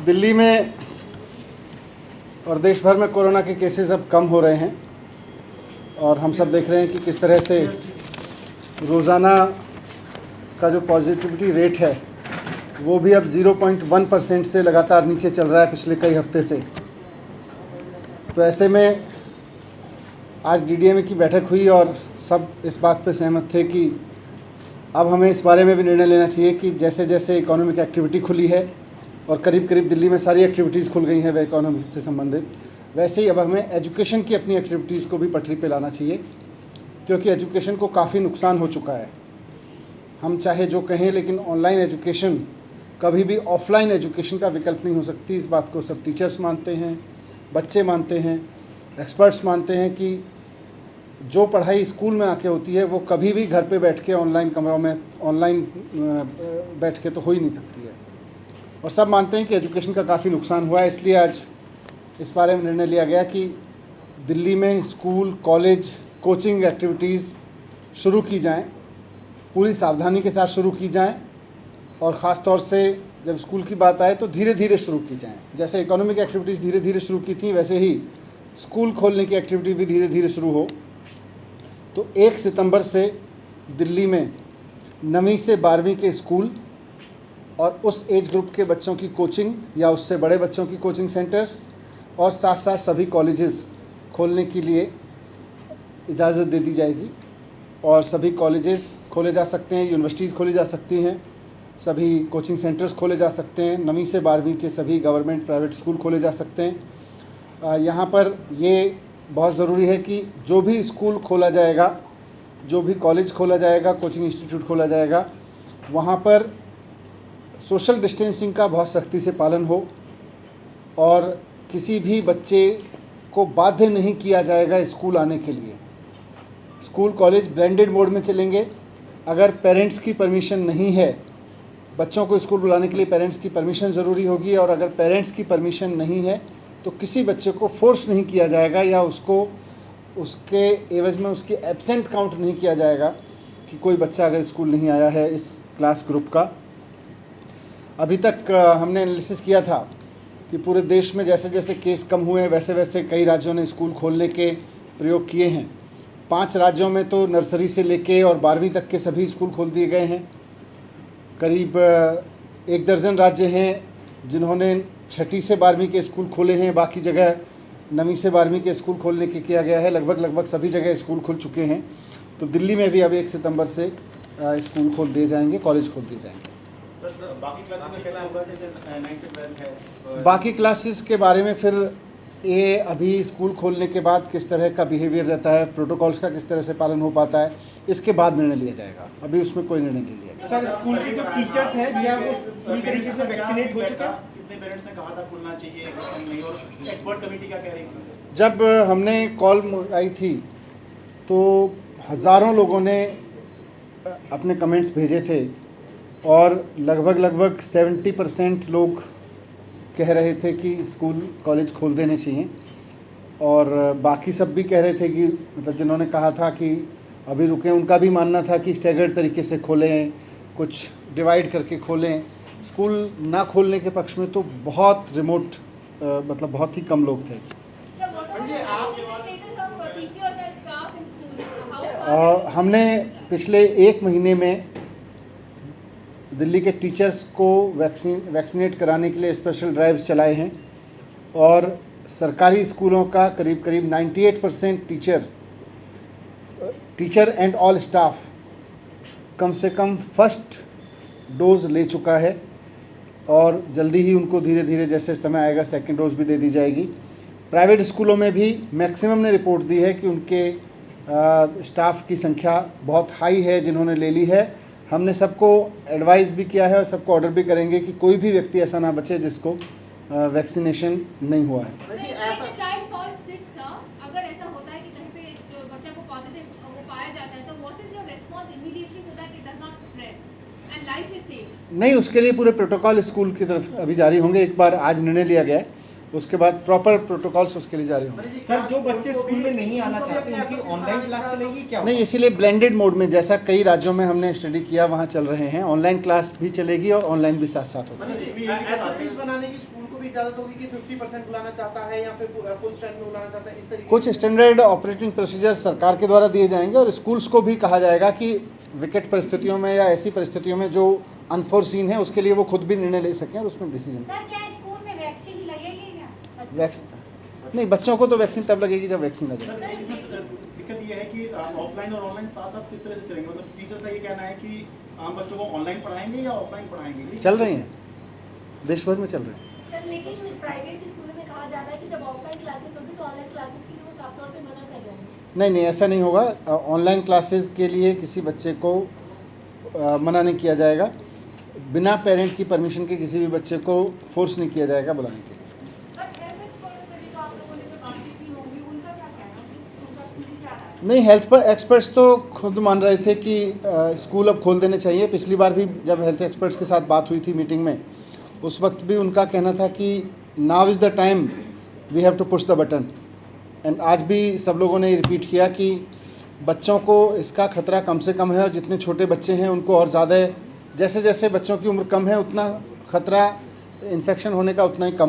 दिल्ली में और देश भर में कोरोना के केसेस अब कम हो रहे हैं और हम सब देख रहे हैं कि किस तरह से रोज़ाना का जो पॉजिटिविटी रेट है वो भी अब 0.1% से लगातार नीचे चल रहा है पिछले कई हफ्ते से। तो ऐसे में आज डीडीएमए की बैठक हुई और सब इस बात पे सहमत थे कि अब हमें इस बारे में भी निर्णय लेना चाहिए कि जैसे जैसे इकोनॉमिक एक्टिविटी खुली है और करीब करीब दिल्ली में सारी एक्टिविटीज़ खुल गई हैं वे इकोनॉमी से संबंधित, वैसे ही अब हमें एजुकेशन की अपनी एक्टिविटीज़ को भी पटरी पे लाना चाहिए, क्योंकि एजुकेशन को काफ़ी नुकसान हो चुका है। हम चाहे जो कहें, लेकिन ऑनलाइन एजुकेशन कभी भी ऑफलाइन एजुकेशन का विकल्प नहीं हो सकती। इस बात को सब टीचर्स मानते हैं, बच्चे मानते हैं, एक्सपर्ट्स मानते हैं कि जो पढ़ाई स्कूल में आके होती है वो कभी भी घर पे बैठ के ऑनलाइन कमरों में ऑनलाइन बैठ के तो हो ही नहीं सकती है। और सब मानते हैं कि एजुकेशन का काफ़ी नुकसान हुआ है। इसलिए आज इस बारे में निर्णय लिया गया कि दिल्ली में स्कूल, कॉलेज, कोचिंग एक्टिविटीज़ शुरू की जाएं, पूरी सावधानी के साथ शुरू की जाएं और ख़ास तौर से जब स्कूल की बात आए तो धीरे धीरे शुरू की जाएं। जैसे इकोनॉमिक एक्टिविटीज़ धीरे धीरे शुरू की थी, वैसे ही स्कूल खोलने की एक्टिविटी भी धीरे धीरे शुरू हो। तो 1 सितंबर से दिल्ली में 9वीं से 12वीं के स्कूल और उस एज ग्रुप के बच्चों की कोचिंग या उससे बड़े बच्चों की कोचिंग सेंटर्स और साथ साथ सभी कॉलेजेस खोलने के लिए इजाज़त दे दी जाएगी और सभी कॉलेजेस खोले जा सकते हैं, यूनिवर्सिटीज़ खोली जा सकती हैं, सभी कोचिंग सेंटर्स खोले जा सकते हैं, 9वीं से 12वीं के सभी गवर्नमेंट प्राइवेट स्कूल खोले जा सकते हैं। यहाँ पर ये बहुत ज़रूरी है कि जो भी स्कूल खोला जाएगा, जो भी कॉलेज खोला जाएगा, कोचिंग इंस्टीट्यूट खोला जाएगा, वहाँ पर सोशल डिस्टेंसिंग का बहुत सख्ती से पालन हो और किसी भी बच्चे को बाध्य नहीं किया जाएगा स्कूल आने के लिए। स्कूल कॉलेज ब्लेंडेड मोड में चलेंगे। अगर पेरेंट्स की परमिशन नहीं है, बच्चों को स्कूल बुलाने के लिए पेरेंट्स की परमिशन ज़रूरी होगी, और अगर पेरेंट्स की परमिशन नहीं है तो किसी बच्चे को फोर्स नहीं किया जाएगा या उसको उसके एवज में उसकी एब्सेंट काउंट नहीं किया जाएगा कि कोई बच्चा अगर स्कूल नहीं आया है इस क्लास ग्रुप का। अभी तक हमने एनालिसिस किया था कि पूरे देश में जैसे जैसे केस कम हुए हैं वैसे वैसे कई राज्यों ने स्कूल खोलने के प्रयोग किए हैं। 5 राज्यों में तो नर्सरी से लेके और 12वीं तक के सभी स्कूल खोल दिए गए हैं। करीब 1 दर्जन राज्य हैं जिन्होंने 6ठी से 12वीं के स्कूल खोले हैं, बाकी जगह 9वीं से 12वीं के स्कूल खोलने के किया गया है। लगभग सभी जगह स्कूल खुल चुके हैं। तो दिल्ली में भी अब 1 सितंबर से स्कूल खोल दिए जाएंगे, कॉलेज खोल दिए जाएंगे। बाकी क्लासेस के बारे में फिर ये अभी स्कूल खोलने के बाद किस तरह का बिहेवियर रहता है, प्रोटोकॉल्स का किस तरह से पालन हो पाता है, इसके बाद निर्णय लिया जाएगा। अभी उसमें कोई निर्णय नहीं लिया जाएगा। सर, स्कूल के जो टीचर्स हैं भैया वो पूरी तरीके से वैक्सीनेट हो चुके हैं? कितने पेरेंट्स ने कहा था खुलना चाहिए नहीं, और एक्सपर्ट कमेटी क्या कह रही थी? जब हमने कॉल आई थी तो हज़ारों लोगों ने अपने कमेंट्स भेजे थे और लगभग 70% लोग कह रहे थे कि स्कूल कॉलेज खोल देने चाहिए, और बाकी सब भी कह रहे थे कि मतलब जिन्होंने कहा था कि अभी रुकें, उनका भी मानना था कि स्टैगर्ड तरीके से खोलें, कुछ डिवाइड करके खोलें। स्कूल ना खोलने के पक्ष में तो बहुत रिमोट मतलब बहुत ही कम लोग थे। हमने पिछले 1 महीने में दिल्ली के टीचर्स को वैक्सीनेट कराने के लिए स्पेशल ड्राइव्स चलाए हैं और सरकारी स्कूलों का करीब 98% टीचर एंड ऑल स्टाफ कम से कम फर्स्ट डोज ले चुका है और जल्दी ही उनको धीरे धीरे जैसे समय आएगा सेकंड डोज भी दे दी जाएगी। प्राइवेट स्कूलों में भी मैक्सिमम ने रिपोर्ट दी है कि उनके स्टाफ की संख्या बहुत हाई है जिन्होंने ले ली है। हमने सबको एडवाइस भी किया है और सबको ऑर्डर भी करेंगे कि कोई भी व्यक्ति ऐसा ना बचे जिसको वैक्सीनेशन नहीं हुआ है। अगर ऐसा होता है कि कहीं पे जो बच्चा को पॉजिटिव वो पाया जाता है तो what is your response immediately so that it does not spread and life is safe? नहीं, उसके लिए पूरे प्रोटोकॉल स्कूल की तरफ अभी जारी होंगे। एक बार आज निर्णय लिया गया है, उसके बाद प्रॉपर प्रोटोकॉल्स उसके लिए जारी होंगे। सर, जो बच्चे स्कूल में नहीं आना चाहते उनकी ऑनलाइन क्लास चलेगी क्या? नहीं, इसीलिए ब्लेंडेड मोड में जैसा कई राज्यों में हमने स्टडी किया वहाँ चल रहे हैं, ऑनलाइन क्लास भी चलेगी और ऑनलाइन भी साथ साथ होगी। बनाने की स्कूल को भी इजाजत होगी कि 50% बुलाना चाहता है या फिर फुल स्ट्रेंथ में बुलाना चाहता है, इस तरीके कुछ स्टैंडर्ड ऑपरेटिंग प्रोसीजर सरकार के द्वारा दिए जाएंगे और स्कूल्स को भी कहा जाएगा कि विकट परिस्थितियों में या ऐसी परिस्थितियों में जो अनफोर्सीन है उसके लिए वो खुद भी निर्णय ले सकें और उसमें डिसीजन। सर क्या स्कूल में वैक्सीन लगेगी क्या? वैक्सीन नहीं, बच्चों को तो वैक्सीन तब लगेगी जब वैक्सीन लगे। सर, इसमें दिक्कत ये है कि ऑफलाइन और ऑनलाइन साथ साथ किस तरह से चलेंगे, मतलब टीचर का ये कहना है कि आम बच्चों को ऑनलाइन पढ़ाएंगे या ऑफलाइन पढ़ाएंगे? चल रही हैं, देश भर में चल रहे हैं। सर लेकिन प्राइवेट स्कूलों में कहा जा रहा है कि जब ऑफलाइन क्लासेस होगी तो ऑनलाइन क्लासेस के लिए वो साफ तौर पे मना कर रहे हैं। नहीं नहीं, ऐसा नहीं होगा। ऑनलाइन क्लासेस के लिए किसी बच्चे को मना नहीं किया जाएगा। बिना पेरेंट की परमिशन के किसी भी बच्चे को फोर्स नहीं किया जाएगा बुलाने के लिए। नहीं, हेल्थ पर एक्सपर्ट्स तो खुद मान रहे थे कि स्कूल अब खोल देने चाहिए। पिछली बार भी जब हेल्थ एक्सपर्ट्स के साथ बात हुई थी मीटिंग में, उस वक्त भी उनका कहना था कि now is the time we have to push the button. And आज भी सब लोगों ने रिपीट किया कि बच्चों को इसका खतरा कम से कम है और जितने छोटे बच्चे हैं उनको और ज़्यादा है। जैसे जैसे बच्चों की उम्र कम है उतना खतरा इन्फेक्शन होने का उतना ही कम